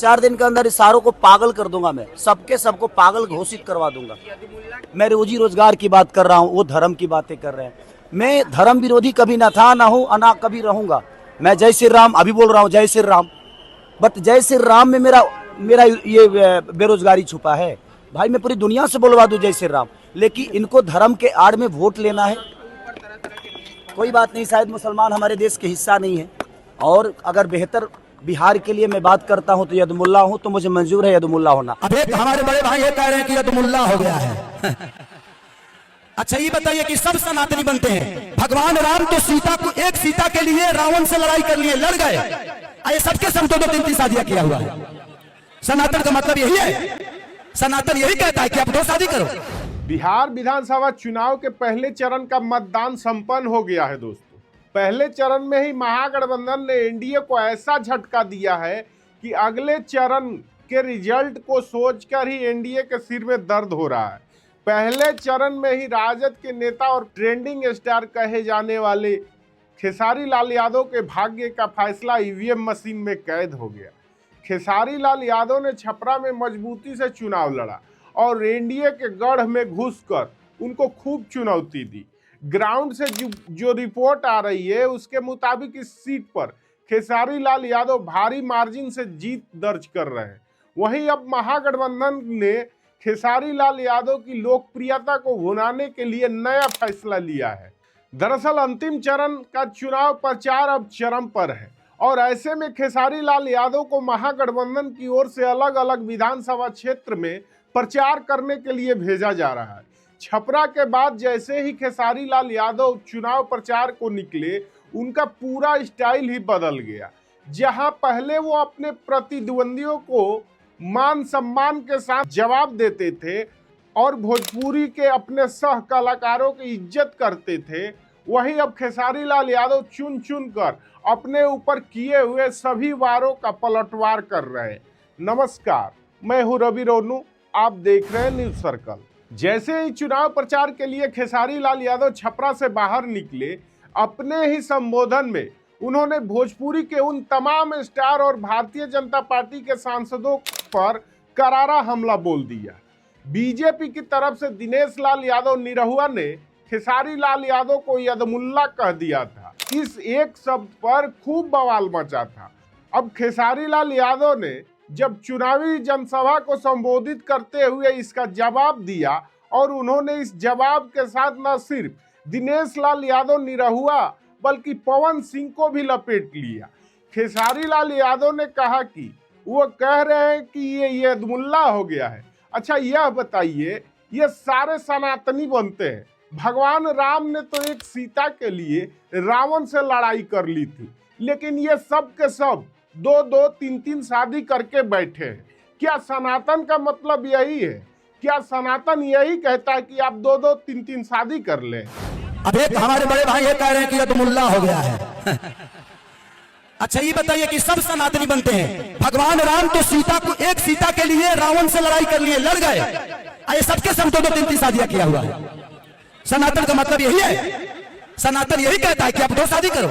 4 दिन के अंदर इस सारों को पागल कर दूंगा। मैं सबको पागल घोषित करवा दूंगा। मैं रोजी रोजगार की बात कर रहा हूँ, वो धर्म की बातें कर रहे हैं। मैं धर्म विरोधी कभी ना था, ना हूँ, ना कभी रहूंगा। मैं जय श्री राम अभी बोल रहा हूँ, जय श्री राम। बट जय श्री राम में मेरा मेरा ये बेरोजगारी छुपा है। भाई मैं पूरी दुनिया से बोलवा दूं जय श्री राम, लेकिन इनको धर्म के आड़ में वोट लेना है। कोई बात नहीं, शायद मुसलमान हमारे देश के हिस्सा नहीं है। और अगर बेहतर बिहार के लिए मैं बात करता हूं तो यदमुल्ला हूं, तो मुझे मंजूर है यदमुल्ला होना। अब एक हमारे बड़े भाई ये कह रहे हैं कि यदमुल्ला हो गया है। अच्छा ये बताइए कि सब सनातनी बनते हैं। भगवान राम तो सीता को, एक सीता के लिए रावण से लड़ाई कर लिए, लड़ गए। ये सबके सब दो तीन शादियां किया हुआ है। सनातन का मतलब यही है, सनातन यही कहता है कि आप 2 शादी करो। बिहार विधानसभा चुनाव के पहले चरण का मतदान संपन्न हो गया है दोस्तों। पहले चरण में ही महागठबंधन ने एनडीए को ऐसा झटका दिया है कि अगले चरण के रिजल्ट को सोचकर ही एनडीए के सिर में दर्द हो रहा है। पहले चरण में ही राजद के नेता और ट्रेंडिंग स्टार कहे जाने वाले खेसारी लाल यादव के भाग्य का फैसला ईवीएम मशीन में कैद हो गया। खेसारी लाल यादव ने छपरा में मजबूती से चुनाव लड़ा और एनडीए के गढ़ में घुसकर उनको खूब चुनौती दी। ग्राउंड से जो रिपोर्ट आ रही है उसके मुताबिक इस सीट पर खेसारी लाल यादव भारी मार्जिन से जीत दर्ज कर रहे हैं। वहीं अब महागठबंधन ने खेसारी लाल यादव की लोकप्रियता को भुनाने के लिए नया फैसला लिया है। दरअसल अंतिम चरण का चुनाव प्रचार अब चरम पर है और ऐसे में खेसारी लाल यादव को महागठबंधन की ओर से अलग अलग विधानसभा क्षेत्र में प्रचार करने के लिए भेजा जा रहा है। छपरा के बाद जैसे ही खेसारी लाल यादव चुनाव प्रचार को निकले, उनका पूरा स्टाइल ही बदल गया। जहां पहले वो अपने प्रतिद्वंदियों को मान सम्मान के साथ जवाब देते थे और भोजपुरी के अपने सह कलाकारों की इज्जत करते थे, वहीं अब खेसारी लाल यादव चुन चुन कर अपने ऊपर किए हुए सभी वारों का पलटवार कर रहे हैं। नमस्कार, मैं हूं रवि रोनू, आप देख रहे हैं न्यूज सर्कल। जैसे ही चुनाव प्रचार के लिए खेसारी लाल यादव छपरा से बाहर निकले, अपने ही संबोधन में उन्होंने भोजपुरी के उन तमाम स्टार और भारतीय जनता पार्टी के सांसदों पर करारा हमला बोल दिया। बीजेपी की तरफ से दिनेश लाल यादव निरहुआ ने खेसारी लाल यादव को यदमुल्ला कह दिया था। इस एक शब्द पर खूब बवाल मचा था। अब खेसारी लाल यादव ने जब चुनावी जनसभा को संबोधित करते हुए इसका जवाब दिया और उन्होंने इस जवाब के साथ न सिर्फ दिनेश लाल यादव निरहुआ बल्कि पवन सिंह को भी लपेट लिया। खेसारी लाल यादव ने कहा कि वो कह रहे हैं कि ये यदमुल्ला हो गया है। अच्छा यह बताइए, ये सारे सनातनी बनते हैं। भगवान राम ने तो एक सीता के लिए रावण से लड़ाई कर ली थी, लेकिन ये सब के सब 2-2, 3-3 शादी करके बैठे हैं। क्या सनातन का मतलब यही है? क्या सनातन यही कहता है कि आप 2-2, 3-3 शादी कर लें? अब एक हमारे बड़े भाई ये कह रहे हैं कि यदमुल्ला हो गया है। अच्छा ये बताइए कि सब सनातनी बनते हैं। भगवान राम तो सीता को, एक सीता के लिए रावण से लड़ाई कर लिए, लड़ गए। ये सबके सब 2-2, 3-3 शादियां किया हुआ है। सनातन का मतलब यही है, सनातन यही कहता है कि आप 2 शादी करो।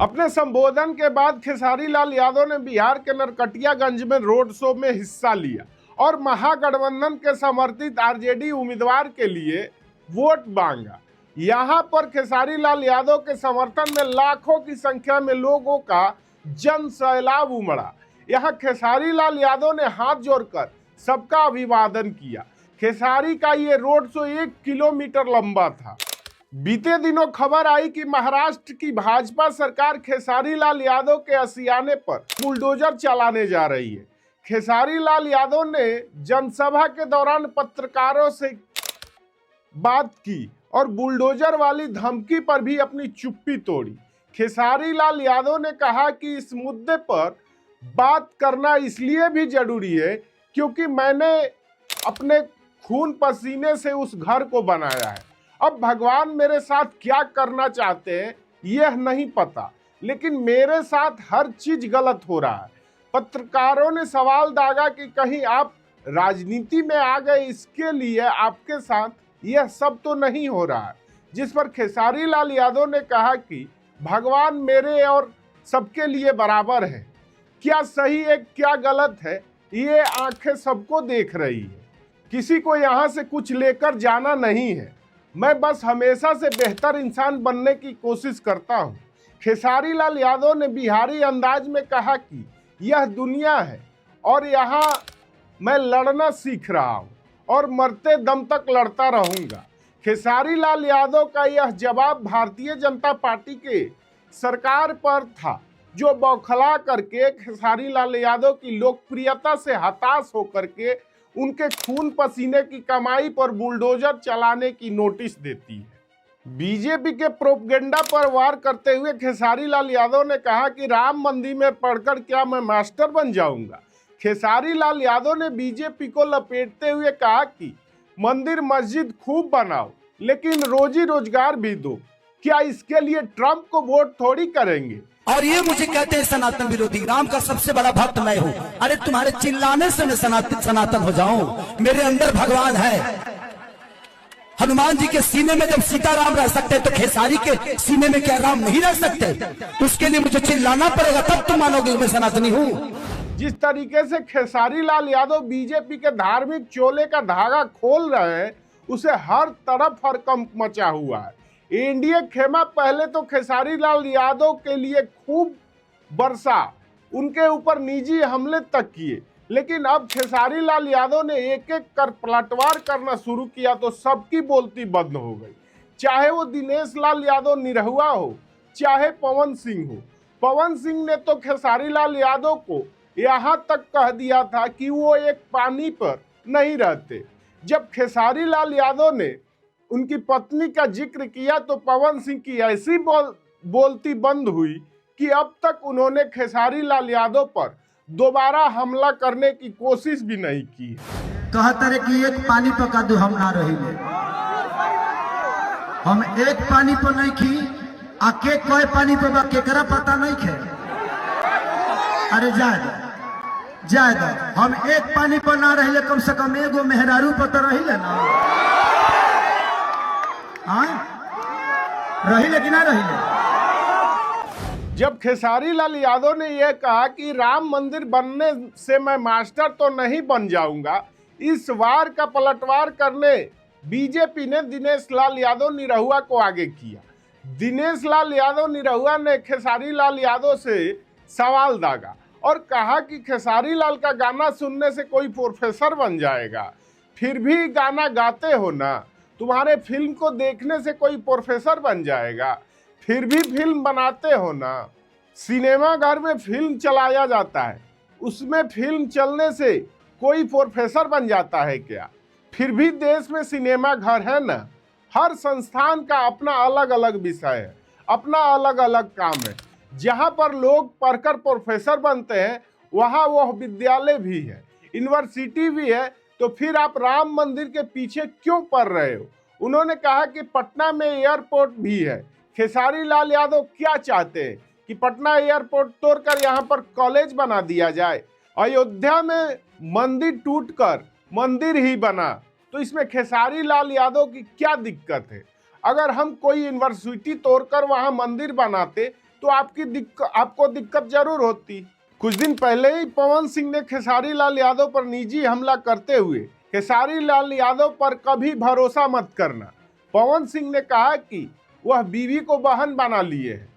अपने संबोधन के बाद खेसारी लाल यादव ने बिहार के नरकटियागंज में रोड शो में हिस्सा लिया और महागठबंधन के समर्थित आरजेडी उम्मीदवार के लिए वोट मांगा। यहां पर खेसारी लाल यादव के समर्थन में लाखों की संख्या में लोगों का जन सैलाब उमड़ा। यहां खेसारी लाल यादव ने हाथ जोड़कर सबका अभिवादन किया। खेसारी का ये रोड शो 1 किलोमीटर लंबा था। बीते दिनों खबर आई कि महाराष्ट्र की भाजपा सरकार खेसारी लाल यादव के आशियाने पर बुलडोजर चलाने जा रही है। खेसारी लाल यादव ने जनसभा के दौरान पत्रकारों से बात की और बुलडोजर वाली धमकी पर भी अपनी चुप्पी तोड़ी। खेसारी लाल यादव ने कहा कि इस मुद्दे पर बात करना इसलिए भी जरूरी है क्योंकि मैंने अपने खून पसीने से उस घर को बनाया है। अब भगवान मेरे साथ क्या करना चाहते हैं यह नहीं पता, लेकिन मेरे साथ हर चीज गलत हो रहा है। पत्रकारों ने सवाल दागा कि कहीं आप राजनीति में आ गए, इसके लिए आपके साथ यह सब तो नहीं हो रहा है। जिस पर खेसारी लाल यादव ने कहा कि भगवान मेरे और सबके लिए बराबर है। क्या सही है क्या गलत है, ये आंखें सबको देख रही है। किसी को यहाँ से कुछ लेकर जाना नहीं है। मैं बस हमेशा से बेहतर इंसान बनने की कोशिश करता हूँ। खेसारी लाल यादव ने बिहारी अंदाज में कहा कि यह दुनिया है और यहाँ मैं लड़ना सीख रहा हूँ और मरते दम तक लड़ता रहूँगा। खेसारी लाल यादव का यह जवाब भारतीय जनता पार्टी के सरकार पर था, जो बौखला करके खेसारी लाल यादव की लोकप्रियता से हताश होकर के उनके खून पसीने की कमाई पर बुलडोजर चलाने की नोटिस देती है। बीजेपी के प्रोपगेंडा पर वार करते हुए खेसारी लाल यादव ने कहा कि राम मंदिर में पढ़कर क्या मैं मास्टर बन जाऊंगा। खेसारी लाल यादव ने बीजेपी को लपेटते हुए कहा कि मंदिर मस्जिद खूब बनाओ, लेकिन रोजी रोजगार भी दो। क्या इसके लिए ट्रंप को वोट थोड़ी करेंगे। और ये मुझे कहते हैं सनातन विरोधी, राम का सबसे बड़ा भक्त मैं हूँ। अरे तुम्हारे चिल्लाने से मैं सनातन हो जाऊं? मेरे अंदर भगवान है। हनुमान जी के सीने में जब सीताराम रह सकते तो खेसारी के सीने में क्या राम नहीं रह सकते? उसके लिए मुझे चिल्लाना पड़ेगा, तब तुम मानोगे मैं सनातनी हूँ। जिस तरीके से खेसारी लाल यादव बीजेपी के धार्मिक चोले का धागा खोल रहे हैं, उसे हर तरफ हरकंप मचा हुआ है। एनडीए खेमा पहले तो खेसारी लाल यादव के लिए खूब बरसा, उनके ऊपर निजी हमले तक किए, लेकिन अब खेसारी लाल यादव ने एक एक कर पलटवार करना शुरू किया तो सबकी बोलती बंद हो गई। चाहे वो दिनेश लाल यादव निरहुआ हो, चाहे पवन सिंह हो। पवन सिंह ने तो खेसारी लाल यादव को यहाँ तक कह दिया था कि वो एक पानी पर नहीं रहते। जब खेसारी लाल यादव ने उनकी पत्नी का जिक्र किया तो पवन सिंह की ऐसी बोलती बंद हुई कि अब तक उन्होंने खेसारी लाल यादव पर दोबारा हमला करने की कोशिश भी नहीं की। कहते रहे कि एक पानी पर का दू हम ना रही, हम एक पानी पर नहीं की, आके कोई पानी पर बा केकरा पता नहीं खे। अरे जाए दो, हम एक पानी पर ना रहिले, कम से कम एगो मेहरारू पर तो रहिले ना। रहिले कि ना रहिले। जब खेसारी लाल यादव ने यह कहा कि राम मंदिर बनने से मैं मास्टर तो नहीं बन जाऊंगा, इस वार का पलटवार करने बीजेपी ने दिनेश लाल यादव निरहुआ को आगे किया। दिनेश लाल यादव निरहुआ ने खेसारी लाल यादव से सवाल दागा और कहा कि खेसारी लाल का गाना सुनने से कोई प्रोफेसर बन जाएगा, फिर भी गाना गाते हो ना। तुम्हारे फिल्म को देखने से कोई प्रोफेसर बन जाएगा, फिर भी फिल्म बनाते हो ना। सिनेमा घर में फिल्म चलाया जाता है, उसमें फिल्म चलने से कोई प्रोफेसर बन जाता है क्या? फिर भी देश में सिनेमा घर है ना। हर संस्थान का अपना अलग अलग विषय है, अपना अलग अलग काम है। जहाँ पर लोग पढ़कर प्रोफेसर बनते हैं, वहाँ वह विद्यालय भी है, यूनिवर्सिटी भी है। तो फिर आप राम मंदिर के पीछे क्यों पड़ रहे हो? उन्होंने कहा कि पटना में एयरपोर्ट भी है। खेसारी लाल यादव क्या चाहते हैं कि पटना एयरपोर्ट तोड़कर यहाँ पर कॉलेज बना दिया जाए? अयोध्या में मंदिर टूटकर मंदिर ही बना, तो इसमें खेसारी लाल यादव की क्या दिक्कत है? अगर हम कोई यूनिवर्सिटी तोड़कर वहाँ मंदिर बनाते तो आपको दिक्कत जरूर होती। कुछ दिन पहले ही पवन सिंह ने खेसारी लाल यादव पर निजी हमला करते हुए खेसारी लाल यादव पर कभी भरोसा मत करना। पवन सिंह ने कहा कि वह बीवी को बहन बना लिए है,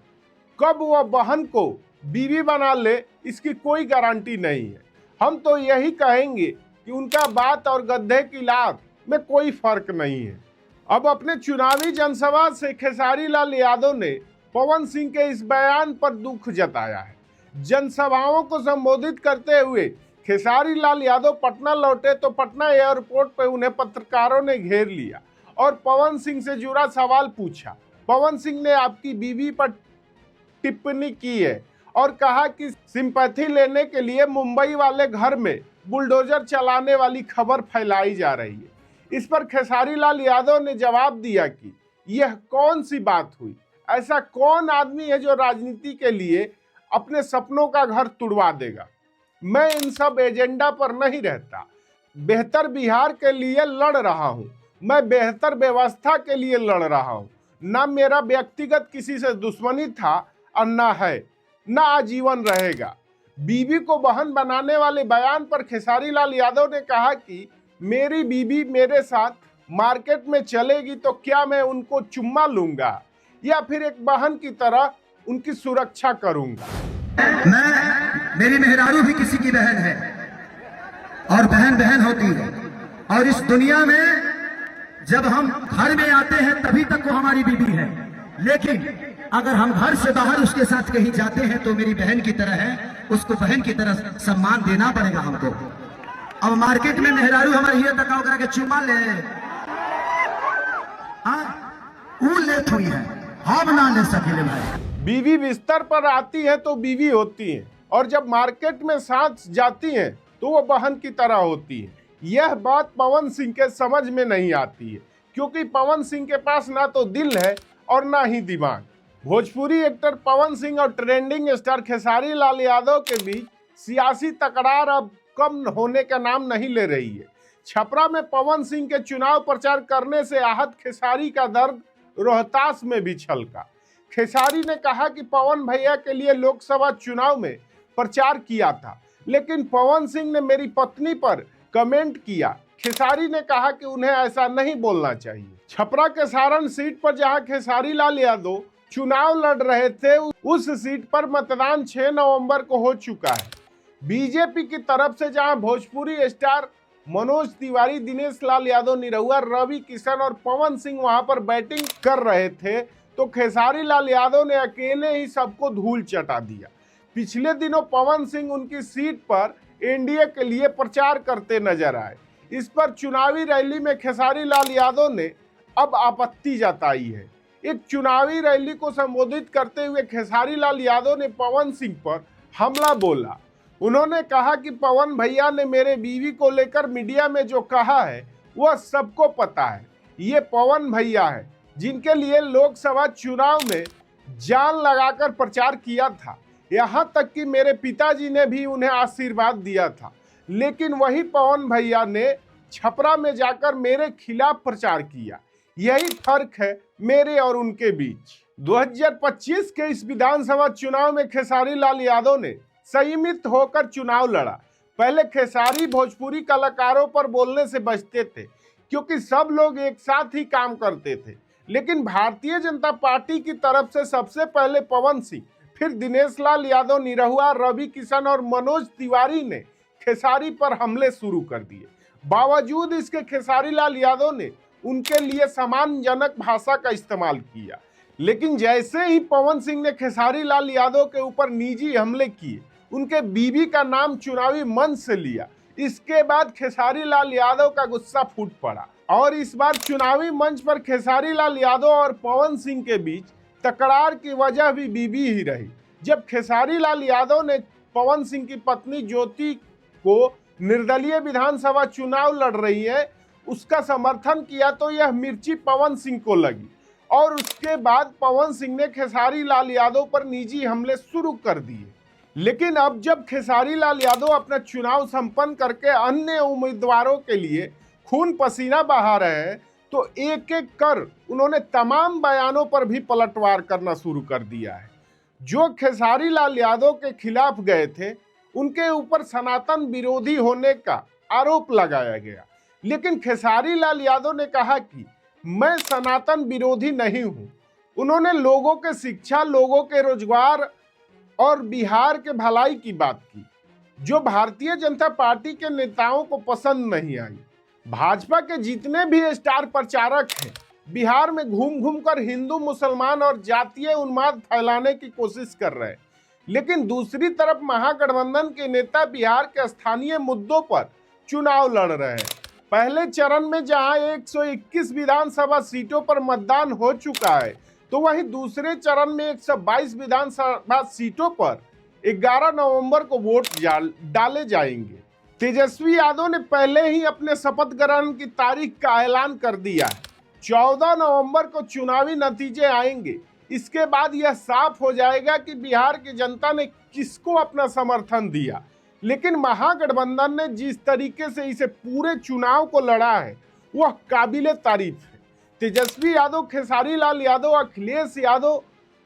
कब वह बहन को बीवी बना ले इसकी कोई गारंटी नहीं है। हम तो यही कहेंगे कि उनका बात और गड्ढे की लात में कोई फर्क नहीं है। अब अपने चुनावी जनसभा से खेसारी लाल यादव ने पवन सिंह के इस बयान पर दुख जताया है। जनसभाओं को संबोधित करते हुए खेसारी लाल यादव पटना लौटे तो पटना एयरपोर्ट पर उन्हें पत्रकारों ने घेर लिया और पवन सिंह से जुड़ा सवाल पूछा। पवन सिंह ने आपकी बीवी पर टिप्पणी की है और कहा कि सिंपैथी लेने के लिए मुंबई वाले घर में बुलडोजर चलाने वाली खबर फैलाई जा रही है। इस पर खेसारी लाल यादव ने जवाब दिया कि यह कौन सी बात हुई? ऐसा कौन आदमी है जो राजनीति के लिए अपने सपनों का घर तुड़वा देगा? मैं इन सब एजेंडा पर नहीं रहता। बेहतर बिहार के लिए लड़ रहा हूं, मैं बेहतर व्यवस्था के लिए लड़ रहा हूं। ना मेरा व्यक्तिगत किसी से दुश्मनी था और ना है, ना आजीवन रहेगा। बीवी को बहन बनाने वाले बयान पर खेसारी लाल यादव ने कहा कि मेरी बीवी मेरे साथ मार्केट में चलेगी तो क्या मैं उनको चुम्मा लूंगा या फिर एक बहन की तरह उनकी सुरक्षा करूंगा। मेरी मेहरारू भी किसी की बहन है और बहन बहन होती है, और इस दुनिया में जब हम घर में आते हैं तभी तक वो हमारी बीवी है, लेकिन अगर हम घर से बाहर उसके साथ कहीं जाते हैं तो मेरी बहन की तरह है, उसको बहन की तरह सम्मान देना पड़ेगा हमको। अब मार्केट में मेहरारू हमारे ये तक के चुमा ले, वो लेट हुई है, हम ना ले सके भाई। बीवी बिस्तर पर आती है तो बीवी होती है, और जब मार्केट में साथ जाती है तो वो बहन की तरह होती है। यह बात पवन सिंह के समझ में नहीं आती है, क्योंकि पवन सिंह के पास ना तो दिल है और ना ही दिमाग। भोजपुरी एक्टर पवन सिंह और ट्रेंडिंग स्टार खेसारी लाल यादव के बीच सियासी तकरार अब कम होने का नाम नहीं ले रही है। छपरा में पवन सिंह के चुनाव प्रचार करने से आहत खेसारी का दर्द रोहतास में भी छलका। खेसारी ने कहा कि पवन भैया के लिए लोकसभा चुनाव में प्रचार किया था, लेकिन पवन सिंह ने मेरी पत्नी पर कमेंट किया। खेसारी ने कहा कि उन्हें ऐसा नहीं बोलना चाहिए। छपरा के सारण सीट पर जहां खेसारी लाल यादव चुनाव लड़ रहे थे, उस सीट पर मतदान 6 नवंबर को हो चुका है। बीजेपी की तरफ से जहां भोजपुरी स्टार मनोज तिवारी, दिनेश लाल यादव निरहुआ, रवि किशन और पवन सिंह वहां पर बैटिंग कर रहे थे, तो खेसारी लाल यादव ने अकेले ही सबको धूल चटा दिया। पिछले दिनों पवन सिंह उनकी सीट पर एनडीए के लिए प्रचार करते नजर आए। इस पर चुनावी रैली में खेसारी लाल यादव ने अब आपत्ति जताई है। एक चुनावी रैली को संबोधित करते हुए खेसारी लाल यादव ने पवन सिंह पर हमला बोला। उन्होंने कहा कि पवन भैया ने मेरे बीवी को लेकर मीडिया में जो कहा है वह सबको पता है। ये पवन भैया है जिनके लिए लोकसभा चुनाव में जान लगाकर प्रचार किया था, यहाँ तक कि मेरे पिताजी ने भी उन्हें आशीर्वाद दिया था, लेकिन वही पवन भैया ने छपरा में जाकर मेरे खिलाफ प्रचार किया। यही फर्क है मेरे और उनके बीच। 2025 के इस विधानसभा चुनाव में खेसारी लाल यादव ने संयमित होकर चुनाव लड़ा। पहले खेसारी भोजपुरी कलाकारों पर बोलने से बचते थे, क्योंकि सब लोग एक साथ ही काम करते थे, लेकिन भारतीय जनता पार्टी की तरफ से सबसे पहले पवन सिंह, फिर दिनेश लाल यादव निरहुआ, रवि किशन और मनोज तिवारी ने खेसारी पर हमले शुरू कर दिए। बावजूद इसके खेसारी लाल यादव ने उनके लिए सम्मानजनक भाषा का इस्तेमाल किया, लेकिन जैसे ही पवन सिंह ने खेसारी लाल यादव के ऊपर निजी हमले किए, उनके बीवी का नाम चुनावी मंच से लिया, इसके बाद खेसारी लाल यादव का गुस्सा फूट पड़ा और इस बार चुनावी मंच पर खेसारी लाल यादव और पवन सिंह के बीच तकरार की वजह भी बीवी ही रही। जब खेसारी लाल यादव ने पवन सिंह की पत्नी ज्योति को निर्दलीय विधानसभा चुनाव लड़ रही है उसका समर्थन किया, तो यह मिर्ची पवन सिंह को लगी और उसके बाद पवन सिंह ने खेसारी लाल यादव पर निजी हमले शुरू कर दिए। लेकिन अब जब खेसारी लाल यादव अपना चुनाव संपन्न करके अन्य उम्मीदवारों के लिए खून पसीना बहा रहे हैं, तो एक एक कर उन्होंने तमाम बयानों पर भी पलटवार करना शुरू कर दिया है। जो खेसारी लाल यादव के खिलाफ गए थे, उनके ऊपर सनातन विरोधी होने का आरोप लगाया गया, लेकिन खेसारी लाल यादव ने कहा कि मैं सनातन विरोधी नहीं हूं। उन्होंने लोगों के शिक्षा, लोगों के रोजगार और बिहार के भलाई की बात की, जो भारतीय जनता पार्टी के नेताओं को पसंद नहीं आई। भाजपा के जितने भी स्टार प्रचारक हैं, बिहार में घूम घूम कर हिंदू, मुसलमान और जातीय उन्माद फैलाने की कोशिश कर रहे हैं, लेकिन दूसरी तरफ महागठबंधन के नेता बिहार के स्थानीय मुद्दों पर चुनाव लड़ रहे हैं। पहले चरण में जहां 121 विधानसभा सीटों पर मतदान हो चुका है, तो वहीं दूसरे चरण में 122 विधानसभा सीटों पर 11 नवंबर को वोट डाले जाएंगे। तेजस्वी यादव ने पहले ही अपने शपथ ग्रहण की तारीख का ऐलान कर दिया है। 14 नवंबर को चुनावी नतीजे आएंगे। इसके बाद यह साफ हो जाएगा कि बिहार की जनता ने किसको अपना समर्थन दिया। लेकिन महागठबंधन ने जिस तरीके से इसे पूरे चुनाव को लड़ा है, वह काबिले तारीफ है। तेजस्वी यादव, खेसारी लाल यादव, अखिलेश यादव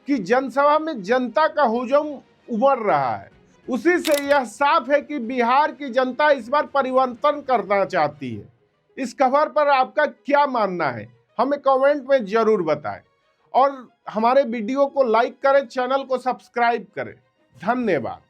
की जनसभा में जनता का हुजूम उमड़ रहा है। उसी से यह साफ है कि बिहार की जनता इस बार परिवर्तन करना चाहती है। इस खबर पर आपका क्या मानना है, हमें कमेंट में जरूर बताएं और हमारे वीडियो को लाइक करें, चैनल को सब्सक्राइब करें। धन्यवाद।